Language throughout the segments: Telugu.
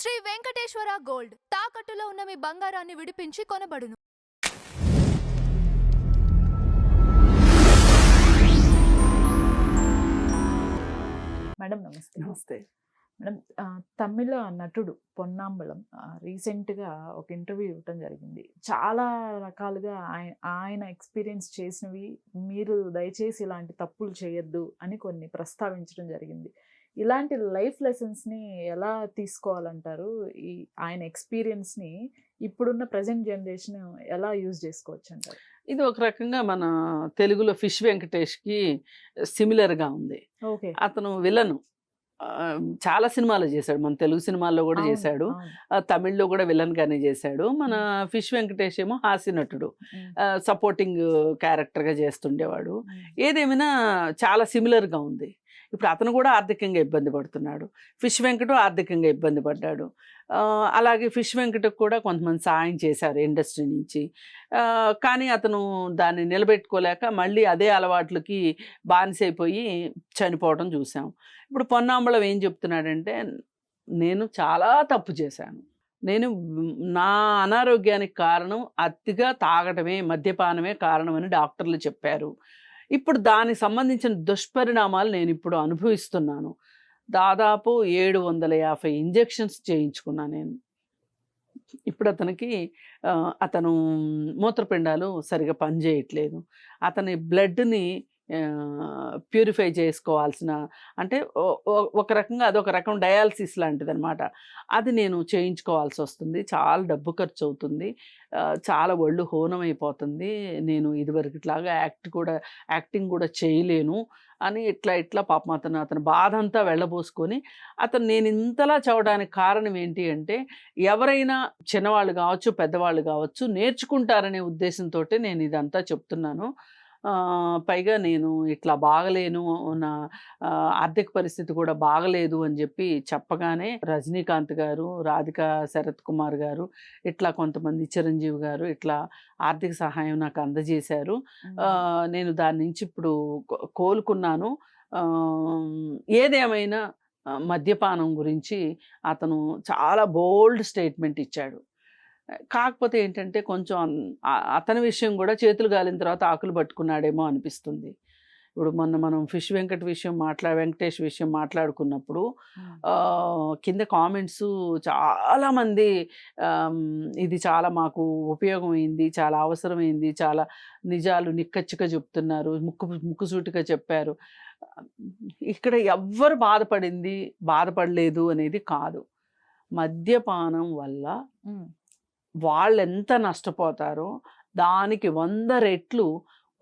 శ్రీ వెంకటేశ్వర గోల్డ్ తాకట్టులో ఉన్న మీ బంగారాన్ని విడిపించి కొనబడును. మేడం నమస్తే. నమస్తే. మేడం తమిళ నటుడు పొన్నాంబలం రీసెంట్గా ఒక ఇంటర్వ్యూ ఇవ్వటం జరిగింది. చాలా రకాలుగా ఆయన ఎక్స్పీరియన్స్ చేసినవి మీరు దయచేసి ఇలాంటి తప్పులు చేయొద్దు అని కొన్ని ప్రస్తావించడం జరిగింది. ఇలాంటి లైఫ్ లెసన్స్ని ఎలా తీసుకోవాలంటారు? ఈ ఆయన ఎక్స్పీరియన్స్ని ఇప్పుడున్న ప్రజెంట్ జనరేషన్ ఎలా యూజ్ చేసుకోవచ్చు అంటారు? ఇది ఒక రకంగా మన తెలుగులో ఫిష్ వెంకటేష్కి సిమిలర్గా ఉంది. ఓకే. అతను విలను చాలా సినిమాలు చేశాడు. మన తెలుగు సినిమాల్లో కూడా చేశాడు, తమిళ్లో కూడా విలన్ గానే చేశాడు. మన ఫిష్ వెంకటేష్ ఏమో హాస్య నటుడు, సపోర్టింగ్ క్యారెక్టర్గా చేస్తుండేవాడు. ఏదేమైనా చాలా సిమిలర్గా ఉంది. ఇప్పుడు అతను కూడా ఆర్థికంగా ఇబ్బంది పడుతున్నాడు, ఫిష్ వెంకట ఆర్థికంగా ఇబ్బంది పడ్డాడు. అలాగే ఫిష్ వెంకటకు కూడా కొంతమంది సాయం చేశారు ఇండస్ట్రీ నుంచి. కానీ అతను దాన్ని నిలబెట్టుకోలేక మళ్ళీ అదే అలవాట్లకి బానిసైపోయి చనిపోవడం చూసాం. ఇప్పుడు పొన్నాంబళం ఏం చెప్తున్నాడంటే, నేను చాలా తప్పు చేశాను, నేను నా అనారోగ్యానికి కారణం అతిగా తాగటమే, మద్యపానమే కారణం అని డాక్టర్లు చెప్పారు. ఇప్పుడు దానికి సంబంధించిన దుష్పరిణామాలు నేను ఇప్పుడు అనుభవిస్తున్నాను. దాదాపు 750 ఇంజెక్షన్స్ చేయించుకున్నాను నేను. ఇప్పుడు అతను మూత్రపిండాలు సరిగా పనిచేయట్లేదు. అతని బ్లడ్ని ప్యూరిఫై చేసుకోవాల్సిన, అంటే ఒక రకంగా అదొక రకం డయాలసిస్ లాంటిది అనమాట. అది నేను చేయించుకోవాల్సి వస్తుంది. చాలా డబ్బు ఖర్చు అవుతుంది, చాలా ఒళ్ళు హోనమైపోతుంది. నేను ఇదివరకు ఇట్లాగా యాక్టింగ్ కూడా చేయలేను అని ఇట్లా పాపం అతని బాధ అంతా వెళ్ళబోసుకొని నేను ఇంతలా చదవడానికి కారణం ఏంటి అంటే, ఎవరైనా చిన్నవాళ్ళు కావచ్చు పెద్దవాళ్ళు కావచ్చు నేర్చుకుంటారనే ఉద్దేశంతో నేను ఇదంతా చెప్తున్నాను. పైగా నేను ఇట్లా బాగలేను, నా ఆర్థిక పరిస్థితి కూడా బాగలేదు అని చెప్పగానే రజనీకాంత్ గారు, రాధికా శరత్ కుమార్ గారు, ఇట్లా కొంతమంది చిరంజీవి గారు ఇట్లా ఆర్థిక సహాయం నాకు అందజేశారు. నేను దాని నుంచి ఇప్పుడు కోలుకున్నాను. ఏదేమైనా మద్యపానం గురించి అతను చాలా బోల్డ్ స్టేట్మెంట్ ఇచ్చాడు. కాకపోతే ఏంటంటే కొంచెం అతని విషయం కూడా చేతులు గాలిన తర్వాత ఆకులు పట్టుకున్నాడేమో అనిపిస్తుంది. ఇప్పుడు మొన్న మనం ఫిష్ వెంకటేష్ విషయం మాట్లాడుకున్నప్పుడు కింద కామెంట్స్ చాలామంది ఇది చాలా మాకు ఉపయోగమైంది, చాలా అవసరమైంది, చాలా నిజాలు నిక్కచ్చిగా చెప్తున్నారు, ముక్కుసూటిగా చెప్పారు. ఇక్కడ ఎవ్వరు బాధపడలేదు అనేది కాదు. మద్యపానం వల్ల వాళ్ళు ఎంత నష్టపోతారో దానికి 100 రెట్లు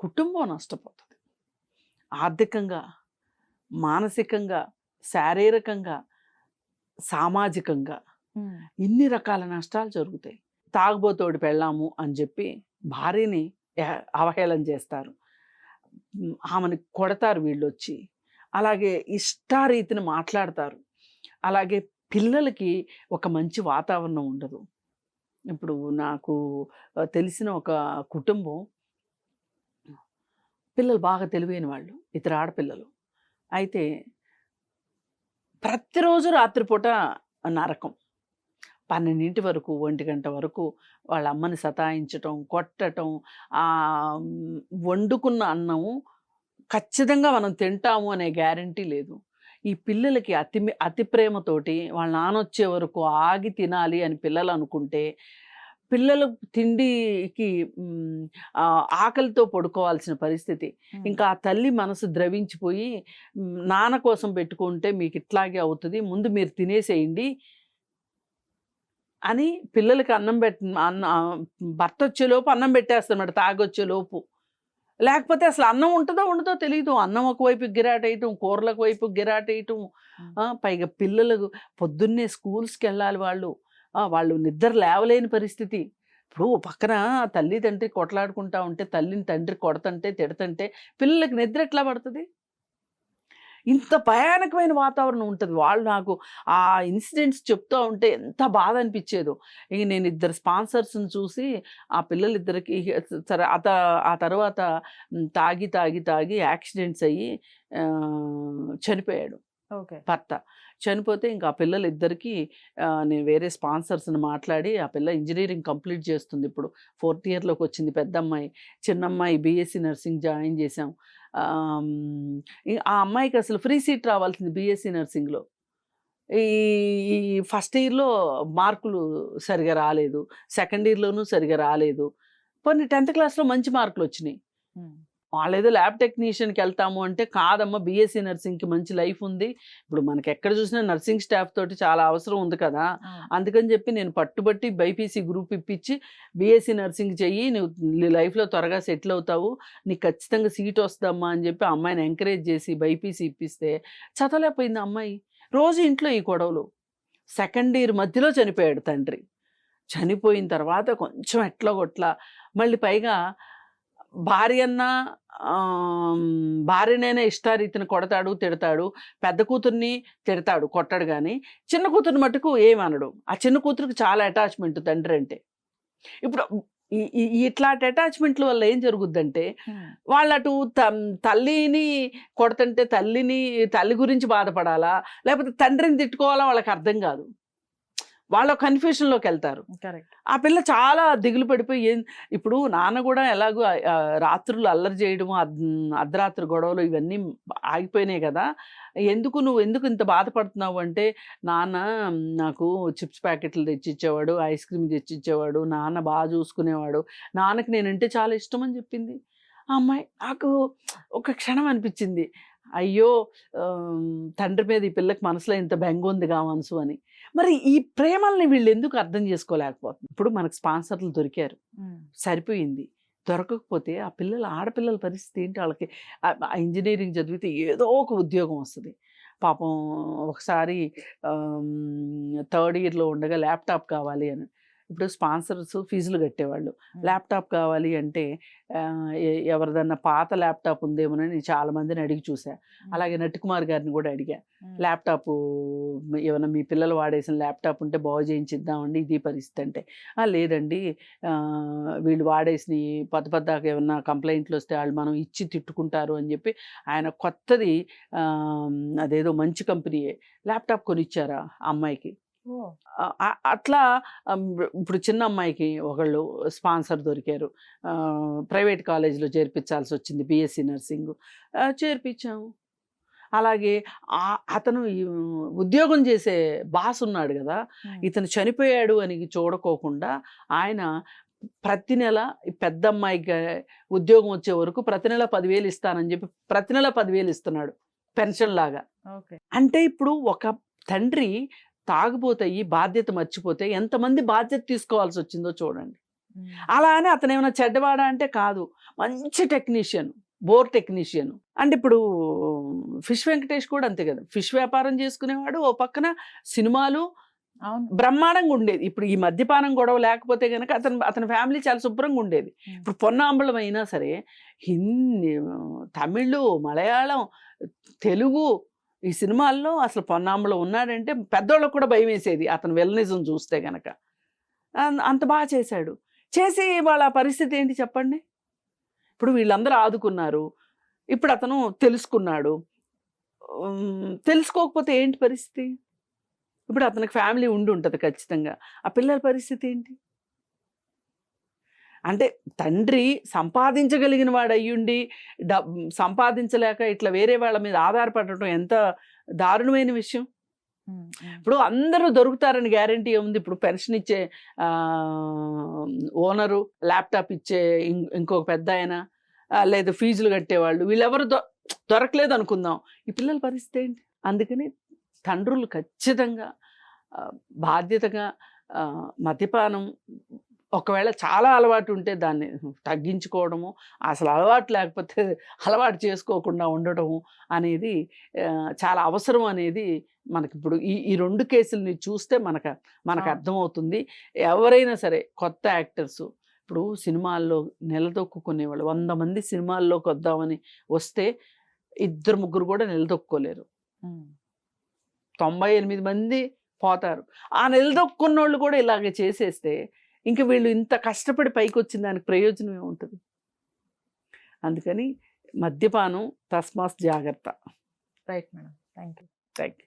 కుటుంబం నష్టపోతుంది. ఆర్థికంగా, మానసికంగా, శారీరకంగా, సామాజికంగా ఇన్ని రకాల నష్టాలు జరుగుతాయి. తాగుబోతోడి పెళ్ళాము అని చెప్పి భార్యని అవహేళన చేస్తారు, ఆమెను కొడతారు వీళ్ళొచ్చి, అలాగే ఇష్టారీతిని మాట్లాడతారు, అలాగే పిల్లలకి ఒక మంచి వాతావరణం ఉండదు. ఇప్పుడు నాకు తెలిసిన ఒక కుటుంబం, పిల్లలు బాగా తెలివైన వాళ్ళు, ఇద్దరు ఆడపిల్లలు. అయితే ప్రతిరోజు రాత్రిపూట నరకం, 12 వరకు 1 గంట వరకు వాళ్ళ అమ్మని సతాయించటం, కొట్టటం. వండుకున్న అన్నం ఖచ్చితంగా మనం తింటాము అనే గ్యారంటీ లేదు. ఈ పిల్లలకి అతి ప్రేమతోటి వాళ్ళ నాన్నొచ్చే వరకు ఆగి తినాలి అని పిల్లలు అనుకుంటే, పిల్లలు తిండికి ఆకలితో పడుకోవాల్సిన పరిస్థితి. ఇంకా ఆ తల్లి మనసు ద్రవించిపోయి, నాన్న కోసం పెట్టుకుంటే మీకు ఇట్లాగే అవుతుంది, ముందు మీరు తినేసేయండి అని పిల్లలకి భర్త వచ్చేలోపు అన్నం పెట్టేస్తాడు, తాగొచ్చేలోపు. లేకపోతే అసలు అన్నం ఉంటుందో ఉండదో తెలియదు. అన్నం ఒకవైపు గిరాటేయటం, కూరలకు వైపు గిరాటేయటం. పైగా పిల్లలకు పొద్దున్నే స్కూల్స్కి వెళ్ళాలి వాళ్ళు నిద్ర లేవలేని పరిస్థితి. ఇప్పుడు పక్కన తల్లి తండ్రి కొట్లాడుకుంటా ఉంటే, తల్లిని తండ్రి కొడతంటే తిడతంటే పిల్లలకి నిద్ర ఎట్లా పడుతుంది? ఇంత భయానకమైన వాతావరణం ఉంటుంది. వాళ్ళు నాకు ఆ ఇన్సిడెంట్స్ చెప్తూ ఉంటే ఎంత బాధ అనిపించేదో. ఇంక నేను 2 స్పాన్సర్స్ని చూసి ఆ పిల్లలిద్దరికి సరే ఆ తర్వాత తాగి యాక్సిడెంట్స్ అయ్యి చనిపోయాడు భర్త. చనిపోతే ఇంకా ఆ పిల్లలిద్దరికీ నేను వేరే స్పాన్సర్స్ని మాట్లాడి ఆ పిల్ల ఇంజనీరింగ్ కంప్లీట్ చేస్తుంది. ఇప్పుడు 4th ఇయర్లోకి వచ్చింది పెద్ద అమ్మాయి. చిన్న అమ్మాయి బీఎస్సీ నర్సింగ్ జాయిన్ చేసాం. ఆ అమ్మాయికి అసలు ఫ్రీ సీట్ రావాల్సింది బీఎస్సీ నర్సింగ్లో. ఈ ఫస్ట్ ఇయర్లో మార్కులు సరిగా రాలేదు, సెకండ్ ఇయర్లోనూ సరిగా రాలేదు. పోనీ 10th క్లాస్లో మంచి మార్కులు వచ్చినాయి. వాళ్ళేదో ల్యాబ్ టెక్నీషియన్కి వెళ్తాము అంటే, కాదమ్మా బీఎస్సీ నర్సింగ్కి మంచి లైఫ్ ఉంది, ఇప్పుడు మనకి ఎక్కడ చూసినా నర్సింగ్ స్టాఫ్ తోటి చాలా అవసరం ఉంది కదా, అందుకని చెప్పి నేను పట్టుబట్టి బైపీసీ గ్రూప్ ఇప్పించి బీఎస్సీ నర్సింగ్ చెయ్యి, నువ్వు లైఫ్లో త్వరగా సెటిల్ అవుతావు, నీకు ఖచ్చితంగా సీట్ వస్తుందమ్మా అని చెప్పి అమ్మాయిని ఎంకరేజ్ చేసి బైపీసీ ఇప్పిస్తే చదవలేకపోయింది అమ్మాయి. రోజు ఇంట్లో ఈ గొడవలు. సెకండ్ ఇయర్ మధ్యలో చనిపోయాడు తండ్రి. చనిపోయిన తర్వాత కొంచెం ఎట్లా కొట్లా, మళ్ళీ పైగా భార్యనైనా ఇష్టారీతిని కొడతాడు, తిడతాడు. పెద్ద కూతుర్ని తిడతాడు, కొట్టాడు. కానీ చిన్న కూతుర్ని మటుకు ఏమనడు. ఆ చిన్న కూతురికి చాలా అటాచ్మెంట్ తండ్రి అంటే. ఇప్పుడు ఇట్లాంటి అటాచ్మెంట్ల వల్ల ఏం జరుగుద్దంటే, వాళ్ళు అటు తల్లిని కొడుతుంటే తల్లి గురించి బాధపడాలా, లేకపోతే తండ్రిని తిట్టుకోవాలా వాళ్ళకి అర్థం కాదు. వాళ్ళ కన్ఫ్యూషన్లోకి వెళ్తారు. ఆ పిల్ల చాలా దిగులు పడిపోయి ఇప్పుడు నాన్న కూడా ఎలాగో రాత్రులు అల్లరి చేయడము, అర్ధరాత్రి గొడవలు ఇవన్నీ ఆగిపోయినాయి కదా, నువ్వు ఎందుకు ఇంత బాధపడుతున్నావు అంటే, నాన్న నాకు చిప్స్ ప్యాకెట్లు తెచ్చిచ్చేవాడు, ఐస్ క్రీమ్ తెచ్చిచ్చేవాడు, నాన్న బాగా చూసుకునేవాడు, నాన్నకి నేనంటే చాలా ఇష్టం అని చెప్పింది ఆ అమ్మాయి. నాకు ఒక క్షణం అనిపించింది, అయ్యో తండ్రి మీద ఈ పిల్లకి మనసులో ఇంత బెంగ ఉందిగా మనసు అని. మరి ఈ ప్రేమల్ని వీళ్ళు ఎందుకు అర్థం చేసుకోలేకపోతుంది? ఇప్పుడు మనకు స్పాన్సర్లు దొరికారు, సరిపోయింది. దొరకకపోతే ఆ ఆడపిల్లల పరిస్థితి ఏంటి? వాళ్ళకి ఇంజనీరింగ్ చదివితే ఏదో ఒక ఉద్యోగం వస్తుంది. పాపం ఒకసారి 3rd ఇయర్లో ఉండగా ల్యాప్టాప్ కావాలి అని, ఇప్పుడు స్పాన్సర్స్ ఫీజులు కట్టేవాళ్ళు, ల్యాప్టాప్ కావాలి అంటే ఎవరిదన్నా పాత ల్యాప్టాప్ ఉందేమోనని నేను చాలామందిని అడిగి చూసా. అలాగే నట్టుకుమార్ గారిని కూడా అడిగా, ల్యాప్టాప్ ఏమైనా మీ పిల్లలు వాడేసిన ల్యాప్టాప్ ఉంటే బాగు చేయించిద్దామండి, ఇది పరిస్థితి అంటే, లేదండి వీళ్ళు వాడేసిన పద్దదాకా ఏమన్నా కంప్లైంట్లు వస్తే వాళ్ళు మనం ఇచ్చి తిట్టుకుంటారు అని చెప్పి ఆయన కొత్తది అదేదో మంచి కంపెనీయే ల్యాప్టాప్ కొనిచ్చారా అమ్మాయికి. అట్లా ఇప్పుడు చిన్న అమ్మాయికి ఒకళ్ళు స్పాన్సర్ దొరికారు, ప్రైవేట్ కాలేజీలో చేర్పించాల్సి వచ్చింది బీఎస్సీ నర్సింగ్, చేర్పించాము. అలాగే అతను ఉద్యోగం చేసే బాస్ ఉన్నాడు కదా, ఇతను చనిపోయాడు అని చూడకోకుండా ఆయన ప్రతి నెల పెద్ద అమ్మాయికి ఉద్యోగం వచ్చే వరకు ప్రతి నెల 10,000 ఇస్తానని చెప్పి ప్రతి నెల 10,000 ఇస్తున్నాడు పెన్షన్ లాగా. అంటే ఇప్పుడు ఒక తండ్రి తాగుపోతాయి, బాధ్యత మర్చిపోతే ఎంతమంది బాధ్యత తీసుకోవాల్సి వచ్చిందో చూడండి. అలా అని అతను ఏమైనా చెడ్డవాడా అంటే కాదు, మంచి టెక్నీషియన్, బోర్ టెక్నీషియన్. అంటే ఇప్పుడు ఫిష్ వెంకటేష్ కూడా అంతే కదా, ఫిష్ వ్యాపారం చేసుకునేవాడు, ఓ పక్కన సినిమాలు బ్రహ్మాండంగా ఉండేది. ఇప్పుడు ఈ మద్యపానం గొడవ లేకపోతే కనుక అతని ఫ్యామిలీ చాలా శుభ్రంగా ఉండేది. ఇప్పుడు పొన్నాంబలం అయినా సరే హిందీ, తమిళ్, మలయాళం, తెలుగు ఈ సినిమాల్లో అసలు పొన్నాంబలం ఉన్నాడంటే పెద్దోళ్ళకు కూడా భయం వేసేది అతను వెల్నిజం చూస్తే గనక. అంత బాగా చేశాడు. చేసి వాళ్ళ పరిస్థితి ఏంటి చెప్పండి? ఇప్పుడు వీళ్ళందరూ ఆదుకున్నారు, ఇప్పుడు అతను తెలుసుకున్నాడు, తెలుసుకోకపోతే ఏంటి పరిస్థితి? ఇప్పుడు అతనికి ఫ్యామిలీ ఉండి ఉంటుంది ఖచ్చితంగా, ఆ పిల్లల పరిస్థితి ఏంటి? అంటే తండ్రి సంపాదించగలిగిన వాడు అయ్యుండి సంపాదించలేక ఇట్లా వేరే వాళ్ళ మీద ఆధారపడటం ఎంత దారుణమైన విషయం. ఇప్పుడు అందరూ దొరుకుతారని గ్యారంటీ ఏముంది? ఇప్పుడు పెన్షన్ ఇచ్చే ఓనరు, ల్యాప్టాప్ ఇచ్చే ఇంకొక పెద్ద ఆయన, లేదు ఫీజులు కట్టేవాళ్ళు, వీళ్ళెవరు దొరకలేదు అనుకుందాం, ఈ పిల్లల పరిస్థితి ఏంటి? అందుకని తండ్రులు ఖచ్చితంగా బాధ్యతగా మద్యపానం ఒకవేళ చాలా అలవాటు ఉంటే దాన్ని తగ్గించుకోవడము, అసలు అలవాటు లేకపోతే అలవాటు చేసుకోకుండా ఉండటము అనేది చాలా అవసరం అనేది మనకి ఇప్పుడు ఈ 2 కేసుల్ని చూస్తే మనకు అర్థమవుతుంది. ఎవరైనా సరే కొత్త యాక్టర్స్ ఇప్పుడు సినిమాల్లో నిలదొక్కునేవాళ్ళు 100 మంది సినిమాల్లోకి వద్దామని వస్తే 2-3 కూడా నిలదొక్కుకోలేరు, 98 మంది పోతారు. ఆ నిలదొక్కున్నోళ్ళు కూడా ఇలాగే చేసేస్తే ఇంక వీళ్ళు ఇంత కష్టపడి పైకి వచ్చిన దానికి ప్రయోజనం ఏముంటుంది? అందుకని మద్యపానం తస్మాత్ జాగ్రత్త. Right madam, thank you. Thank you.